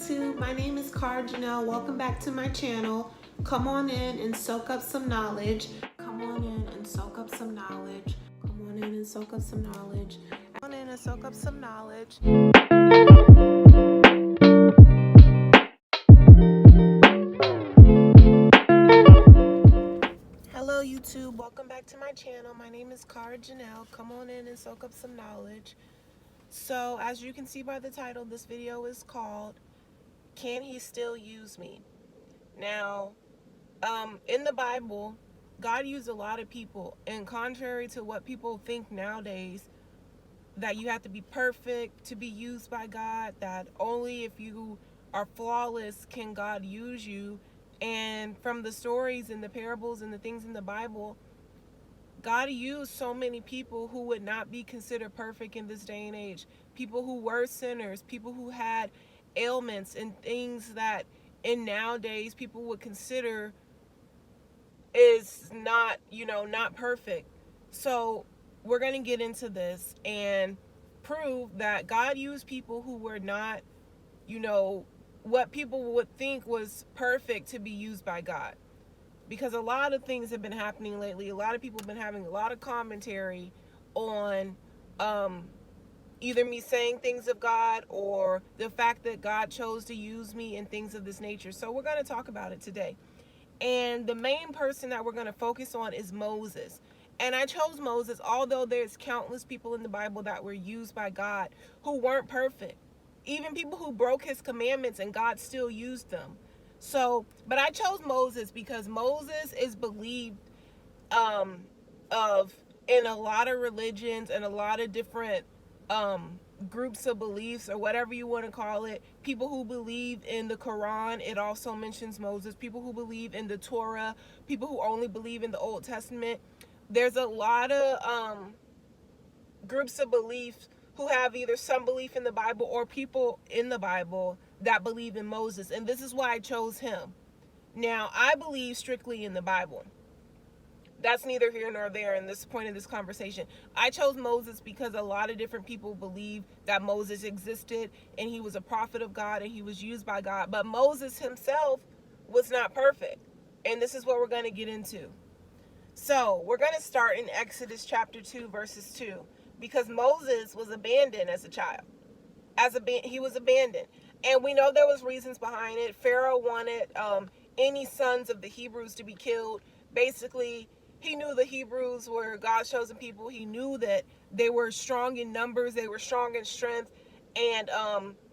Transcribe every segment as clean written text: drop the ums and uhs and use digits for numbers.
YouTube. My name is Janelle. Welcome back to my channel. Come on in and soak up some knowledge. Come on in and soak up some knowledge. Come on in and soak up some knowledge. Come on in and soak up some knowledge. Hello YouTube. Welcome back to my channel. My name is Janelle. Come on in and soak up some knowledge. So as you can see by the title, this video is called Can He Still Use Me? Now, in the Bible, God used a lot of people, and contrary to what people think nowadays, that you have to be perfect to be used by God, that only if you are flawless can God use you. And from the stories and the parables and the things in the Bible, God used so many people who would not be considered perfect in this day and age. People who were sinners, people who had ailments and things that in nowadays people would consider is not, not perfect. So we're going to get into this and prove that God used people who were not, what people would think was perfect to be used by God. Because a lot of things have been happening lately. A lot of people have been having a lot of commentary on either me saying things of God or the fact that God chose to use me and things of this nature. So we're going to talk about it today. And the main person that we're going to focus on is Moses. And I chose Moses, although there's countless people in the Bible that were used by God who weren't perfect. Even people who broke his commandments and God still used them. So, but I chose Moses because Moses is believed of in a lot of religions and a lot of different groups of beliefs, or whatever you want to call it. People who believe in the Quran, it also mentions Moses. People who believe in the Torah, people who only believe in the Old Testament. There's a lot of groups of beliefs who have either some belief in the Bible or people in the Bible that believe in Moses. And this is why I chose him. Now, I believe strictly in the Bible. That's neither here nor there in this point of this conversation. I chose Moses because a lot of different people believe that Moses existed and he was a prophet of God and he was used by God. But Moses himself was not perfect. And this is what we're going to get into. So we're going to start in Exodus chapter 2, verses 2. Because Moses was abandoned as a child. He was abandoned. And we know there was reasons behind it. Pharaoh wanted any sons of the Hebrews to be killed. Basically, he knew the Hebrews were God's chosen people. He knew that they were strong in numbers. They were strong in strength. And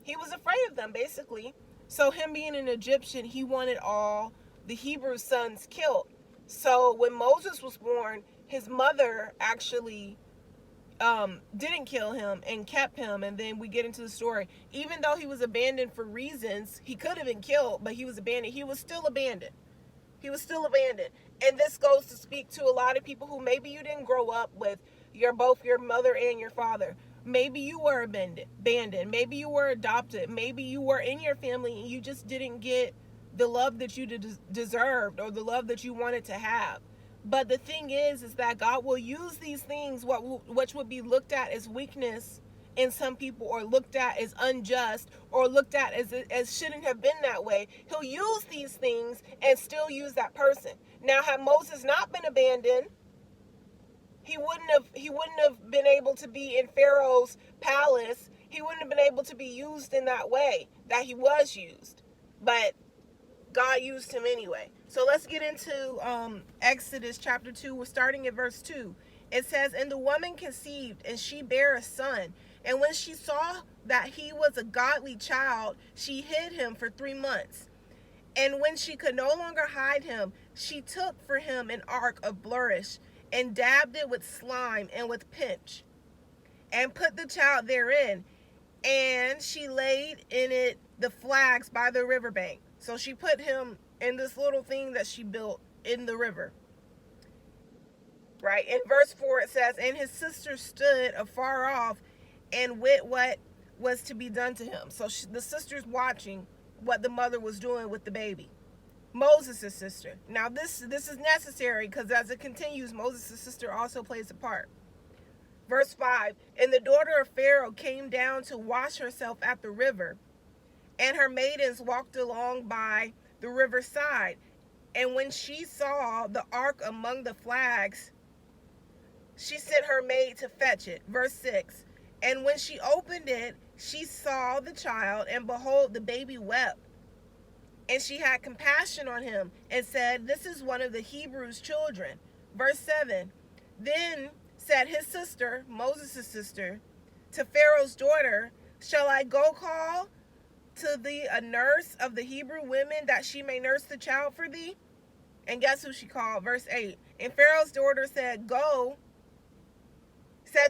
he was afraid of them, basically. So him being an Egyptian, he wanted all the Hebrew sons killed. So when Moses was born, his mother actually didn't kill him and kept him. And then we get into the story. Even though he was abandoned for reasons, he could have been killed, but he was abandoned. He was still abandoned. He was still abandoned. And this goes to speak to a lot of people who maybe you didn't grow up with both your mother and your father. Maybe you were abandoned. Maybe you were adopted. Maybe you were in your family and you just didn't get the love that you deserved or the love that you wanted to have. But the thing is that God will use these things, which would be looked at as weakness in some people, or looked at as unjust, or looked at as shouldn't have been that way. He'll use these things and still use that person. Now, had Moses not been abandoned, he wouldn't have been able to be in Pharaoh's palace. He wouldn't have been able to be used in that way that he was used. But God used him anyway. So let's get into Exodus chapter 2. We're starting at verse 2. It says, "And the woman conceived, and she bare a son. And when she saw that he was a godly child, she hid him for 3 months. And when she could no longer hide him, she took for him an ark of flourish, and dabbed it with slime and with pitch, and put the child therein. And she laid in it the flags by the riverbank." So she put him in this little thing that she built in the river. Right? In verse 4 it says, "And his sister stood afar off and wit what was to be done to him." So the sister's watching what the mother was doing with the baby. Moses' sister. Now this is necessary because as it continues, Moses' sister also plays a part. Verse 5, "And the daughter of Pharaoh came down to wash herself at the river. and her maidens walked along by the riverside. And when she saw the ark among the flags, she sent her maid to fetch it. Verse 6. And when she opened it, she saw the child, and behold, the baby wept. And she had compassion on him and said, This is one of the Hebrews' children. Verse 7. Then said his sister, Moses' sister, to Pharaoh's daughter, Shall I go call to thee a nurse of the Hebrew women, that she may nurse the child for thee? And guess who she called? Verse 8. And Pharaoh's daughter said to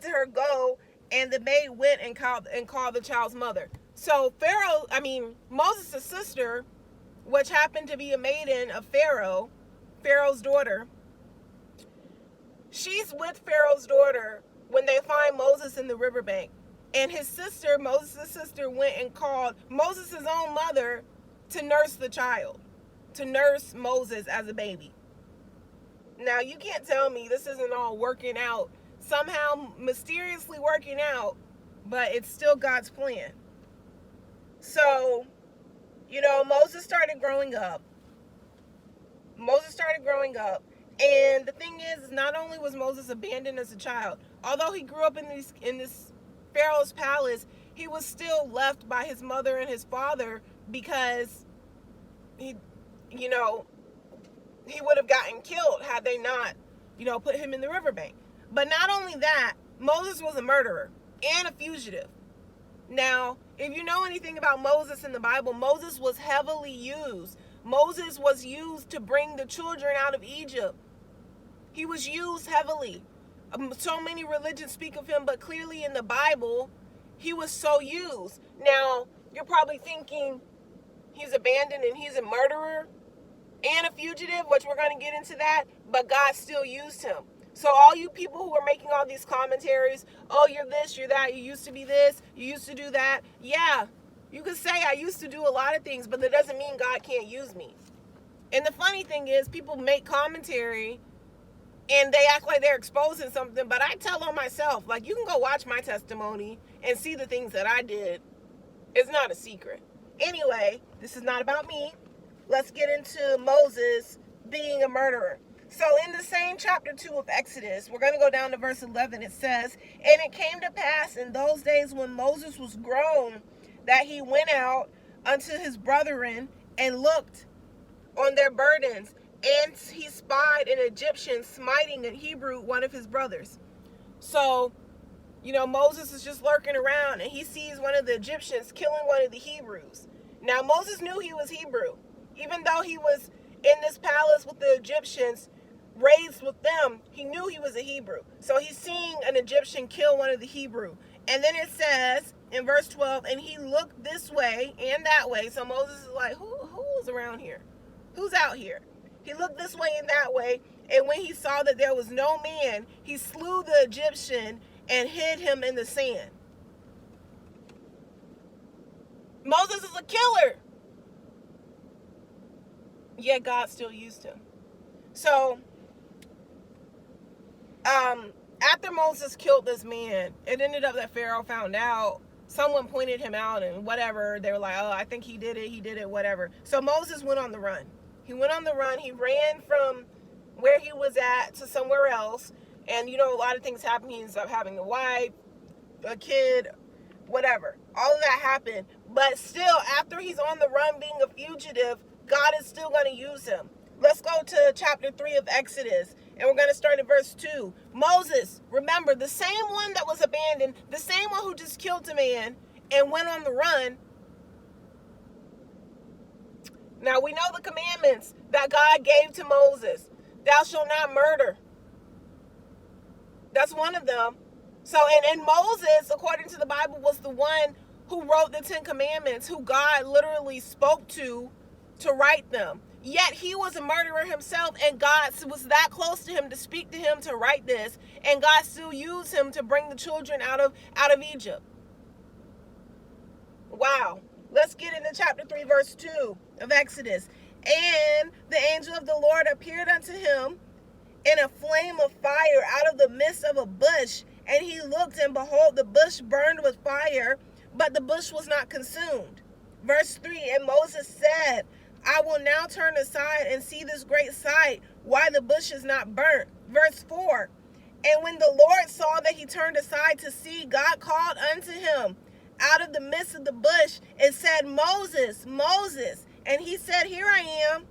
her, Go. And the maid went and called the child's mother. So Moses' sister, which happened to be a maiden of Pharaoh's daughter, she's with Pharaoh's daughter when they find Moses in the riverbank. And his sister, Moses' sister, went and called Moses' own mother to nurse the child, to nurse Moses as a baby. Now, you can't tell me this isn't all working out, somehow mysteriously working out, but it's still God's plan. So, Moses started growing up. And the thing is, not only was Moses abandoned as a child, although he grew up in this Pharaoh's palace, he was still left by his mother and his father, because he would have gotten killed had they not, put him in the riverbank. But not only that, Moses was a murderer and a fugitive. Now, if you know anything about Moses in the Bible, Moses was heavily used. Moses was used to bring the children out of Egypt. He was used heavily. So many religions speak of him, but clearly in the Bible, he was so used. Now, you're probably thinking he's abandoned and he's a murderer and a fugitive, which we're going to get into that, but God still used him. So all you people who are making all these commentaries, oh, you're this, you're that, you used to be this, you used to do that. Yeah, you could say I used to do a lot of things, but that doesn't mean God can't use me. And the funny thing is, people make commentary and they act like they're exposing something, but I tell on myself, like, you can go watch my testimony and see the things that I did. It's not a secret. Anyway, this is not about me. Let's get into Moses being a murderer. So in the same chapter 2 of Exodus, we're going to go down to verse 11. It says, And it came to pass in those days when Moses was grown, that he went out unto his brethren and looked on their burdens, and he spied an Egyptian smiting a Hebrew, one of his brothers. So, Moses is just lurking around, and he sees one of the Egyptians killing one of the Hebrews. Now, Moses knew he was Hebrew. Even though he was in this palace with the Egyptians, raised with them, he knew he was a Hebrew. So he's seeing an Egyptian kill one of the Hebrew. And then it says in verse 12, and he looked this way and that way. So Moses is like, who's around here? Who's out here? He looked this way and that way. And when he saw that there was no man, he slew the Egyptian and hid him in the sand. Moses is a killer. Yet God still used him. So, after Moses killed this man, it ended up that Pharaoh found out. Someone pointed him out and whatever. They were like, oh, I think he did it, whatever. So Moses went on the run. He ran from where he was at to somewhere else. And, a lot of things happen. He ends up having a wife, a kid, whatever. All of that happened. But still, after he's on the run being a fugitive, God is still going to use him. Let's go to chapter 3 of Exodus, and we're going to start at verse 2. Moses, remember, the same one that was abandoned, the same one who just killed a man and went on the run. Now, we know the commandments that God gave to Moses. Thou shalt not murder. That's one of them. So, and Moses, according to the Bible, was the one who wrote the 10 Commandments, who God literally spoke to write them. Yet he was a murderer himself, and God was that close to him to speak to him to write this, and God still used him to bring the children out of Egypt. Wow. Let's get into chapter 3, verse 2 of Exodus. And the angel of the Lord appeared unto him in a flame of fire out of the midst of a bush, and he looked, and behold, the bush burned with fire, but the bush was not consumed. Verse 3, and Moses said, I will now turn aside and see this great sight, why the bush is not burnt. Verse 4, and when the Lord saw that he turned aside to see, God called unto him out of the midst of the bush and said, Moses, Moses. And he said, here I am.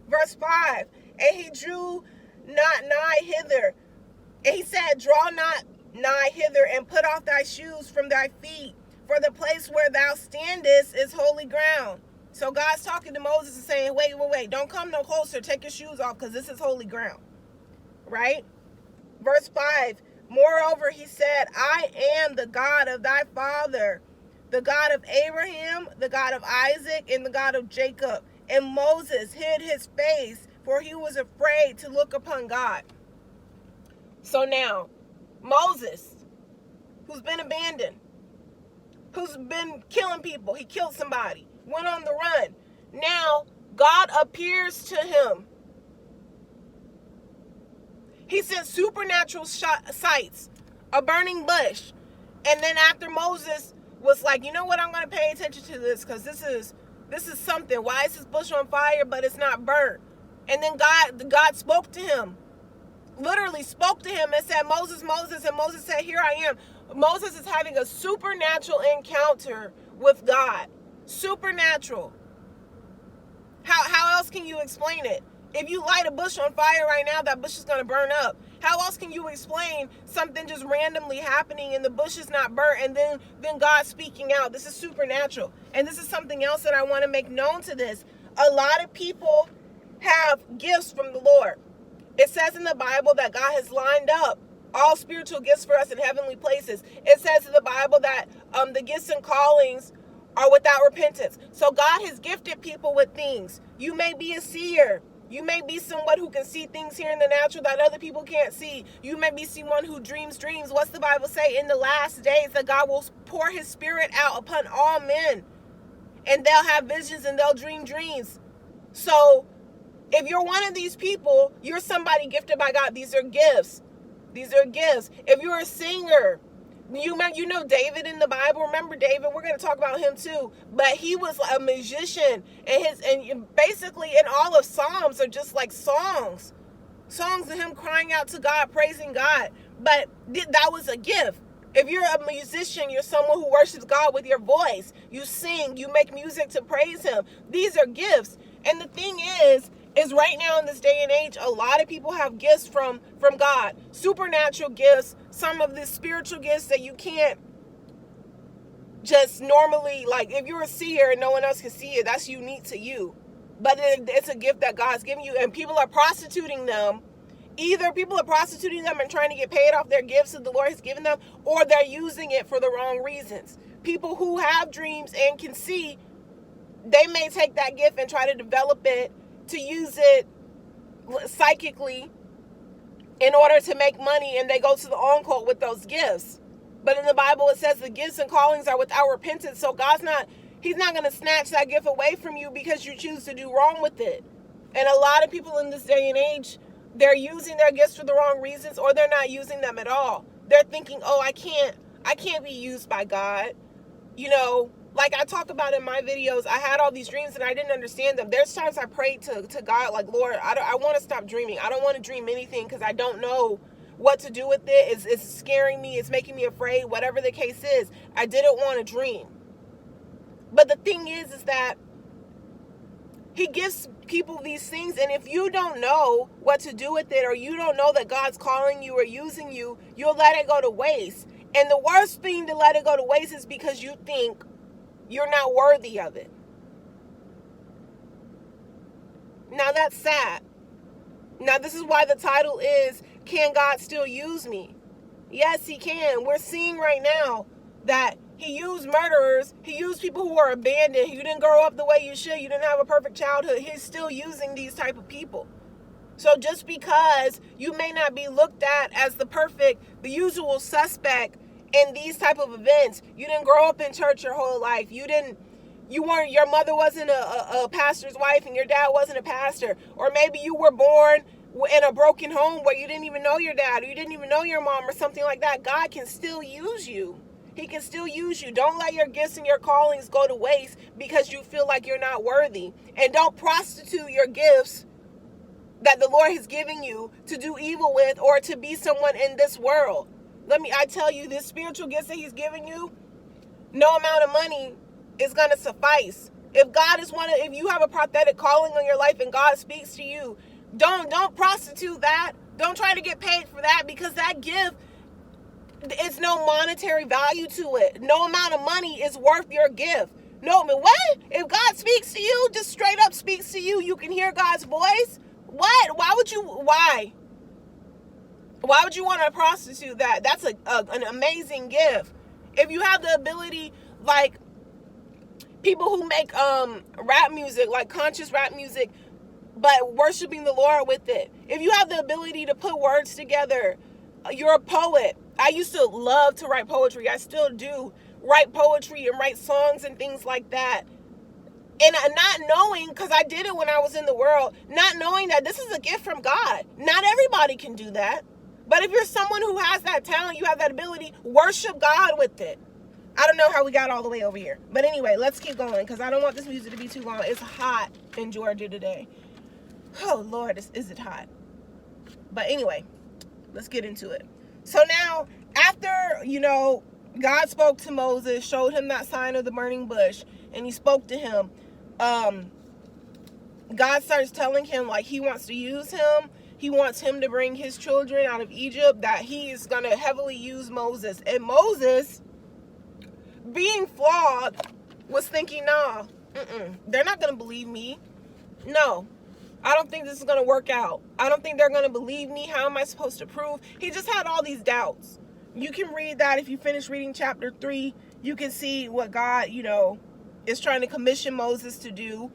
Verse 5, and he drew not nigh hither. And he said, draw not nigh hither, and put off thy shoes from thy feet, for the place where thou standest is holy ground. So God's talking to Moses and saying, wait, don't come no closer. Take your shoes off, because this is holy ground. Right? Verse 5, moreover, he said, I am the God of thy father, the God of Abraham, the God of Isaac, and the God of Jacob. And Moses hid his face, for he was afraid to look upon God. So now, Moses, who's been abandoned, who's been killing people, he killed somebody, went on the run. Now, God appears to him. He sent supernatural sights, a burning bush. And then after Moses was like, you know what, I'm going to pay attention to this, because this is something. Why is this bush on fire, but it's not burnt? And then God spoke to him. Literally spoke to him and said, Moses, Moses. And Moses said, here I am. Moses is having a supernatural encounter with God. Supernatural. How else can you explain it? If you light a bush on fire right now, that bush is going to burn up. How else can you explain something just randomly happening and the bush is not burnt, and then God speaking out? This is supernatural. And this is something else that I want to make known to this. A lot of people have gifts from the Lord. It says in the Bible that God has lined up all spiritual gifts for us in heavenly places. It says in the Bible that the gifts and callings are without repentance. So God has gifted people with things. You may be a seer. You may be someone who can see things here in the natural that other people can't see. You may be someone who dreams dreams. What's the Bible say? In the last days that God will pour his spirit out upon all men. And they'll have visions and they'll dream dreams. So if you're one of these people, you're somebody gifted by God. These are gifts. These are gifts. If you're a singer, you know David in the Bible. Remember David? We're going to talk about him too. But he was a musician, and basically in all of Psalms are just like songs of him crying out to God, praising God. But that was a gift. If you're a musician, you're someone who worships God with your voice. You sing, you make music to praise him. These are gifts. And the thing is right now in this day and age, a lot of people have gifts from God. Supernatural gifts, some of the spiritual gifts that you can't just normally, like if you're a seer and no one else can see it, that's unique to you. But it's a gift that God's given you, and people are prostituting them. Either people are prostituting them and trying to get paid off their gifts that the Lord has given them, or they're using it for the wrong reasons. People who have dreams and can see, they may take that gift and try to develop it to use it psychically in order to make money, and they go to the occult with those gifts. But in the Bible it says the gifts and callings are without repentance. So he's not going to snatch that gift away from you because you choose to do wrong with it. And a lot of people in this day and age, they're using their gifts for the wrong reasons, or they're not using them at all. They're thinking, oh, I can't be used by God. You know, like I talk about in my videos, I had all these dreams and I didn't understand them. There's times I prayed to God, like, Lord, I want to stop dreaming. I don't want to dream anything because I don't know what to do with it. It's scaring me. It's making me afraid. Whatever the case is, I didn't want to dream. But the thing is that he gives people these things, and if you don't know what to do with it, or you don't know that God's calling you or using you, you'll let it go to waste. And the worst thing to let it go to waste is because you think you're not worthy of it. Now that's sad. Now this is why the title is, Can God Still Use Me? Yes, he can. We're seeing right now that he used murderers. He used people who are abandoned. You didn't grow up the way you should. You didn't have a perfect childhood. He's still using these type of people. So just because you may not be looked at as the usual suspect in these type of events, you didn't grow up in church your whole life. Your mother wasn't a pastor's wife and your dad wasn't a pastor. Or maybe you were born in a broken home where you didn't even know your dad, or you didn't even know your mom, or something like that. God can still use you. He can still use you. Don't let your gifts and your callings go to waste because you feel like you're not worthy. And don't prostitute your gifts that the Lord has given you to do evil with or to be someone in this world. I tell you, this spiritual gifts that he's giving you, no amount of money is going to suffice. If you have a prophetic calling on your life and God speaks to you, don't prostitute that. Don't try to get paid for that, because that gift, it's no monetary value to it. No amount of money is worth your gift. No, what? If God speaks to you, just straight up speaks to you, you can hear God's voice. What? Why would you want to prostitute that? That's an amazing gift. If you have the ability, like people who make rap music, like conscious rap music, but worshiping the Lord with it. If you have the ability to put words together, you're a poet. I used to love to write poetry. I still do write poetry and write songs and things like that. And not knowing, because I did it when I was in the world, not knowing that this is a gift from God. Not everybody can do that. But if you're someone who has that talent, you have that ability, worship God with it. I don't know how we got all the way over here. But anyway, let's keep going, because I don't want this music to be too long. It's hot in Georgia today. Oh, Lord, is it hot. But anyway, let's get into it. So now, after, God spoke to Moses, showed him that sign of the burning bush, and he spoke to him, God starts telling him, like, he wants to use him. He wants him to bring his children out of Egypt, that he is going to heavily use Moses. And Moses, being flawed, was thinking, nah, they're not going to believe me. No, I don't think this is going to work out. I don't think they're going to believe me. How am I supposed to prove? He just had all these doubts. You can read that. If you finish reading chapter 3, you can see what God, is trying to commission Moses to do.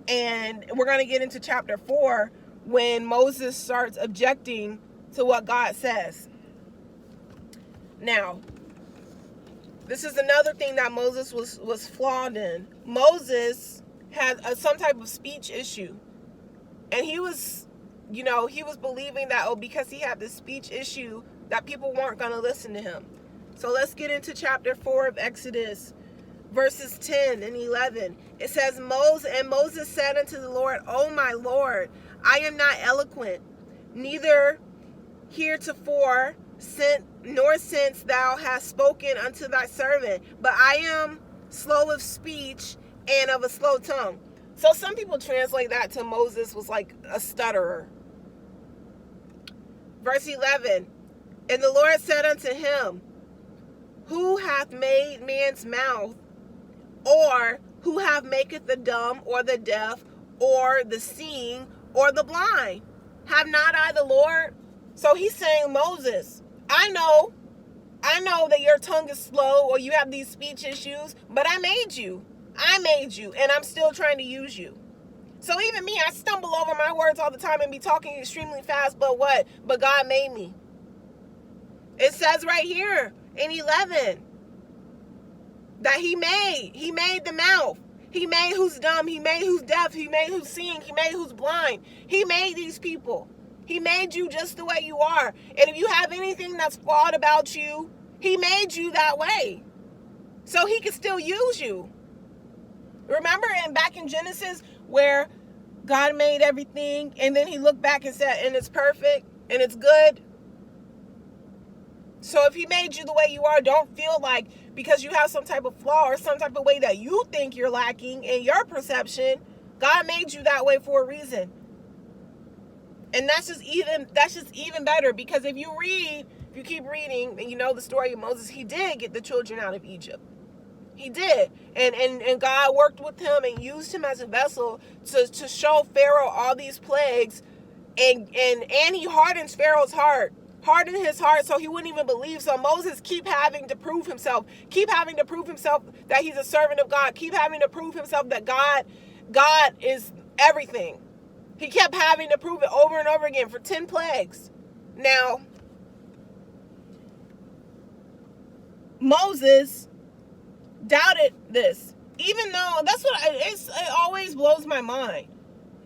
And we're going to get into chapter 4 when Moses starts objecting to what God says. Now, this is another thing that Moses was flawed in. Moses had some type of speech issue. And he was believing that, because he had this speech issue, that people weren't going to listen to him. So let's get into chapter 4 of Exodus, verses 10 and 11. It says, Moses said unto the Lord, O my Lord, I am not eloquent, neither heretofore nor since thou hast spoken unto thy servant, but I am slow of speech and of a slow tongue. So some people translate that to Moses was like a stutterer. Verse 11, and the Lord said unto him, who hath made man's mouth, or who hath maketh the dumb, or the deaf, or the seeing, or the blind? Have not I the Lord? So he's saying, Moses, I know that your tongue is slow, or you have these speech issues, but I made you, and I'm still trying to use you. So even me, I stumble over my words all the time and be talking extremely fast, but what? But God made me. It says right here in 11 that he made the mouth. He made who's dumb. He made who's deaf. He made who's seeing. He made who's blind. He made these people. He made you just the way you are. And if you have anything that's flawed about you, he made you that way. So he can still use you. Remember back in Genesis where God made everything and then he looked back and said, and it's perfect and it's good. So if he made you the way you are, don't feel like because you have some type of flaw or some type of way that you think you're lacking in your perception, God made you that way for a reason. And that's just even better, because if you keep reading and you know the story of Moses, he did get the children out of Egypt. He did. And God worked with him and used him as a vessel to show Pharaoh all these plagues. And he hardens Pharaoh's heart. Hardened his heart so he wouldn't even believe. So Moses keep having to prove himself. Keep having to prove himself that he's a servant of God. Keep having to prove himself that God is everything. He kept having to prove it over and over again for 10 plagues. Now, Moses doubted this. Even though, it always blows my mind.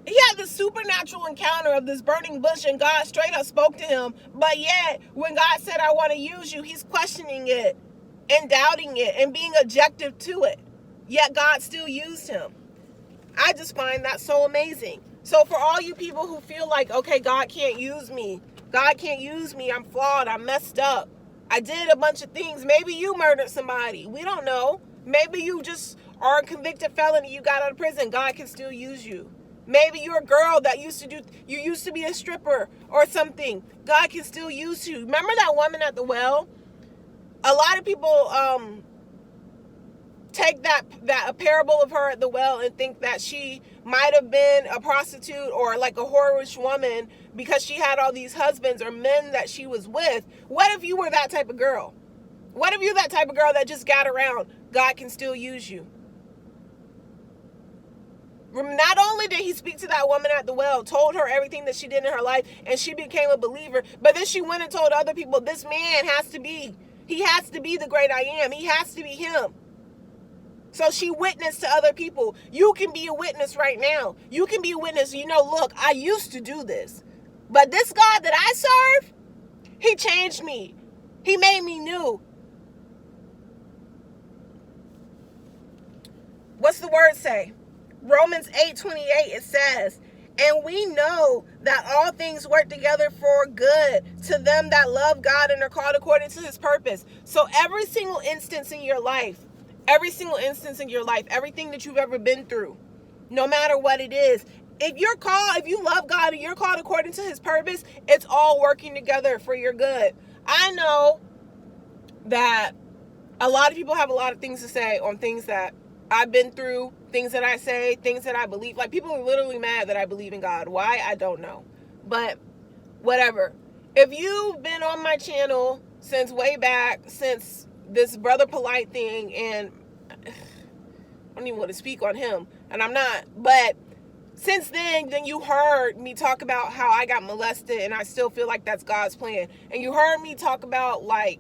He had this supernatural encounter of this burning bush and God straight up spoke to him. But yet, when God said, I want to use you, he's questioning it. and doubting it and being objective to it. Yet God still used him. I just find that so amazing. So for all you people who feel like, okay, God can't use me. God can't use me. I'm flawed. I'm messed up. I did a bunch of things. Maybe you murdered somebody. We don't know. Maybe you just are a convicted felon and you got out of prison. God can still use you. Maybe you're a girl that you used to be a stripper or something. God can still use you. Remember that woman at the well? A lot of people take that a parable of her at the well and think that she might have been a prostitute or like a whorish woman because she had all these husbands or men that she was with. What if you were that type of girl? What if you're that type of girl that just got around? God can still use you. Not only did he speak to that woman at the well, told her everything that she did in her life, and she became a believer, but then she went and told other people, this man he has to be the great I am. He has to be him. So she witnessed to other people. You can be a witness right now. You can be a witness. Look, I used to do this, but this God that I serve, he changed me. He made me new. What's the word say? Romans 8:28, it says, and we know that all things work together for good to them that love God and are called according to his purpose. So every single instance in your life, everything that you've ever been through, no matter what it is, if you love God and you're called according to his purpose, it's all working together for your good. I know that a lot of people have a lot of things to say on things that I've been through, things that I say, things that I believe. Like, people are literally mad that I believe in God. Why? I don't know. But whatever. If you've been on my channel since way back, since this Brother Polite thing, and I don't even want to speak on him, and I'm not, but since then you heard me talk about how I got molested, and I still feel like that's God's plan. And you heard me talk about, like,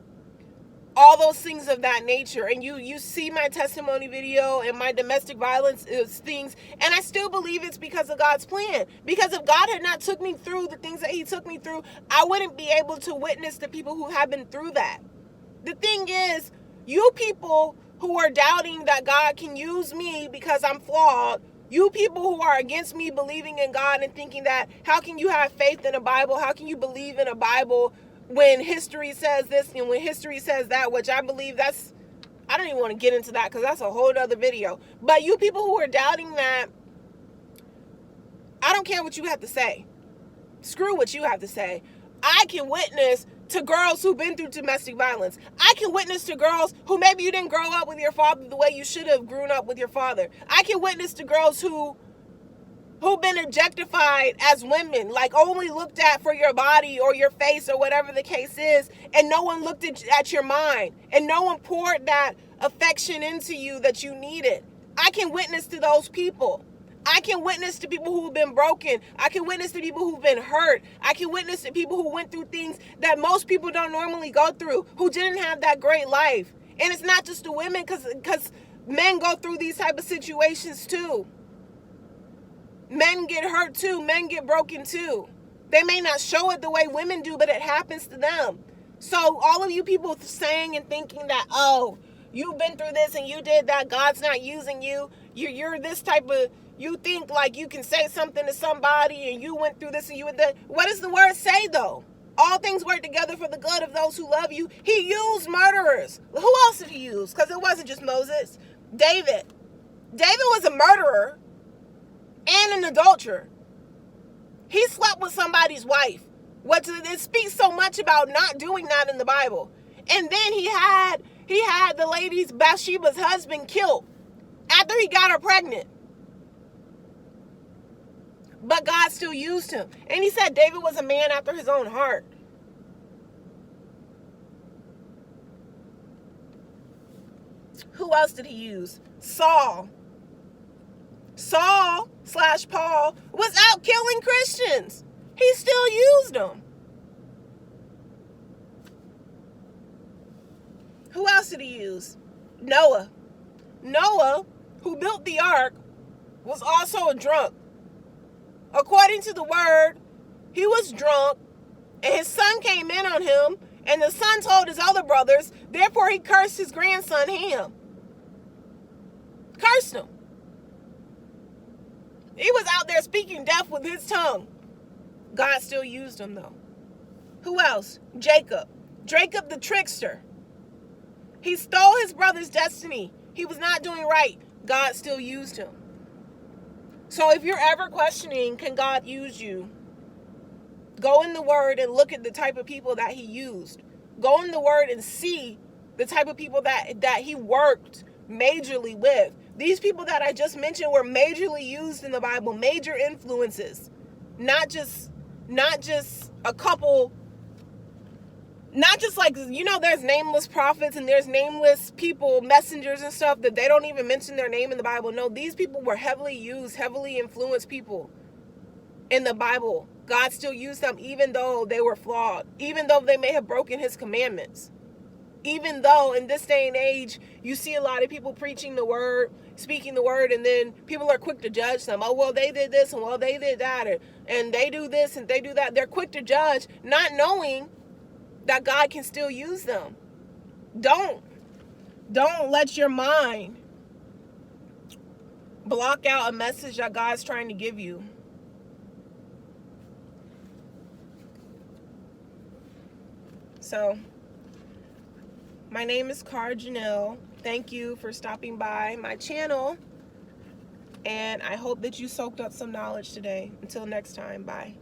all those things of that nature, and you see my testimony video and my domestic violence things, and I still believe it's because of God's plan. Because if God had not took me through the things that he took me through, I wouldn't be able to witness to people who have been through that. The thing is, you people who are doubting that God can use me because I'm flawed, you people who are against me believing in God and thinking that, how can you have faith in a Bible? How can you believe in a Bible when history says this and when history says that, which I believe I don't even want to get into that because that's a whole other video. But you people who are doubting that, I don't care what you have to say. Screw what you have to say. I can witness to girls who've been through domestic violence. I can witness to girls who maybe you didn't grow up with your father the way you should have grown up with your father. I can witness to girls who've been objectified as women, like only looked at for your body or your face or whatever the case is, and no one looked at your mind, and no one poured that affection into you that you needed. I can witness to those people. I can witness to people who've been broken. I can witness to people who've been hurt. I can witness to people who went through things that most people don't normally go through, who didn't have that great life. And it's not just the women, because men go through these type of situations too. Men get hurt too. Men get broken too. They may not show it the way women do, but it happens to them. So all of you people saying and thinking that, oh, you've been through this and you did that, God's not using you. You're this type of, you think like you can say something to somebody and you went through this and you went that. What does the word say though? All things work together for the good of those who love you. He used murderers. Who else did he use? Because it wasn't just Moses. David. David was a murderer and an adulterer. He slept with somebody's wife. It speaks so much about not doing that in the Bible. And then he had the lady's Bathsheba's husband killed after he got her pregnant. But God still used him. And he said David was a man after his own heart. Who else did he use? Saul. Saul/Paul was out killing Christians. He still used them. Who else did he use? Noah. Noah, who built the ark, was also a drunk. According to the word, he was drunk, and his son came in on him, And the son told his other brothers, therefore he cursed his grandson Ham. Cursed him. He was out there speaking death with his tongue. God still used him though. Who else? Jacob. Jacob the trickster. He stole his brother's destiny. He was not doing right. God still used him. So if you're ever questioning, can God use you? Go in the Word and look at the type of people that he used. Go in the Word and see the type of people that he worked majorly with. These people that I just mentioned were majorly used in the Bible, major influences. Not just a couple, not just like, there's nameless prophets and there's nameless people, messengers and stuff that they don't even mention their name in the Bible. No, these people were heavily used, heavily influenced people in the Bible. God still used them even though they were flawed, even though they may have broken his commandments. Even though in this day and age, you see a lot of people preaching the word, speaking the word, and then people are quick to judge them. Oh, well, they did this, and well, they did that, and they do this, and they do that. They're quick to judge, not knowing that God can still use them. Don't let your mind block out a message that God's trying to give you. So, my name is Cara Janelle. Thank you for stopping by my channel. And I hope that you soaked up some knowledge today. Until next time, bye.